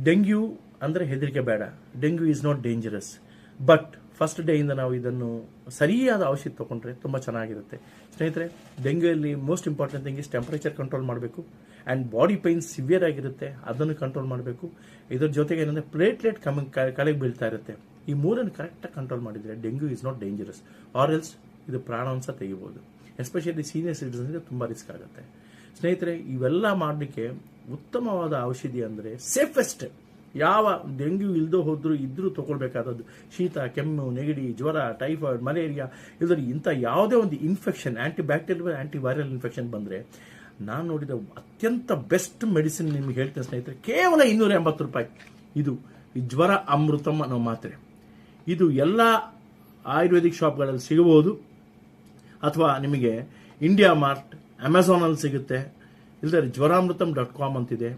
Dengue ಅಂದರೆ ಹೆದರಿಕೆ ಬೇಡ. Dengue is not dangerous. But first ಡೇಯಿಂದ ನಾವು ಇದನ್ನು ಸರಿಯಾದ ಔಷಧಿ ತೊಗೊಂಡ್ರೆ ತುಂಬ ಚೆನ್ನಾಗಿರುತ್ತೆ ಸ್ನೇಹಿತರೆ. ಡೆಂಗ್ಯೂಯಲ್ಲಿ most important thing is temperature control ಮಾಡಬೇಕು. ಆ್ಯಂಡ್ ಬಾಡಿ ಪೈನ್ ಸಿವಿಯರ್ ಆಗಿರುತ್ತೆ, ಅದನ್ನು ಕಂಟ್ರೋಲ್ ಮಾಡಬೇಕು. ಇದರ ಜೊತೆಗೆ ಏನಂದರೆ ಪ್ಲೇಟ್ಲೆಟ್ ಕೆಳಗೆ ಬೀಳ್ತಾ ಇರುತ್ತೆ. ಈ ಮೂರನ್ನು ಕರೆಕ್ಟಾಗಿ ಕಂಟ್ರೋಲ್ ಮಾಡಿದರೆ dengue is not dangerous. Or else ಇದು ಪ್ರಾಣಾಂಶ ತೆಗಿಬೋದು. ಎಸ್ಪೆಷಲಿ ಸೀನಿಯರ್ ಸಿಟಿಸನ್ಸ್ಗೆ ತುಂಬ ರಿಸ್ಕ್ ಆಗುತ್ತೆ ಸ್ನೇಹಿತರೆ. ಇವೆಲ್ಲ ಮಾಡಲಿಕ್ಕೆ ಉತ್ತಮವಾದ ಔಷಧಿ ಅಂದರೆ ಸೇಫೆಸ್ಟ್, ಯಾವ ಡೆಂಗ್ಯೂ ಇಲ್ಲದೋ ಹೋದ್ರೂ ಇದ್ರೂ ತಗೊಳ್ಬೇಕಾದದ್ದು ಶೀತ, ಕೆಮ್ಮು, ನೆಗಡಿ, ಜ್ವರ, ಟೈಫಾಯ್ಡ್, ಮಲೇರಿಯಾ ಇಲ್ಲದ್ರೆ ಇಂಥ ಯಾವುದೇ ಒಂದು ಇನ್ಫೆಕ್ಷನ್, ಆಂಟಿಬ್ಯಾಕ್ಟೀರಿಯಲ್ ಆಂಟಿವೈರಲ್ ಇನ್ಫೆಕ್ಷನ್ ಬಂದರೆ ನಾನು ನೋಡಿದ ಅತ್ಯಂತ ಬೆಸ್ಟ್ ಮೆಡಿಸಿನ್ ನಿಮ್ಗೆ ಹೇಳ್ತೇನೆ ಸ್ನೇಹಿತರೆ. ಕೇವಲ 280 ರೂಪಾಯಿ. ಇದು ಈ ಜ್ವರ ಅಮೃತಮ್ ಅನ್ನೋ ಮಾತ್ರೆ. ಇದು ಎಲ್ಲ ಆಯುರ್ವೇದಿಕ್ ಶಾಪ್ಗಳಲ್ಲಿ ಸಿಗಬಹುದು, ಅಥವಾ ನಿಮಗೆ ಇಂಡಿಯಾ ಮಾರ್ಟ್, ಅಮೆಝಾನಲ್ಲಿ ಸಿಗುತ್ತೆ. ಇಲ್ಲದ್ರೆ ಜ್ವರಾಮೃತಮ್.com ಅಂತಿದೆ.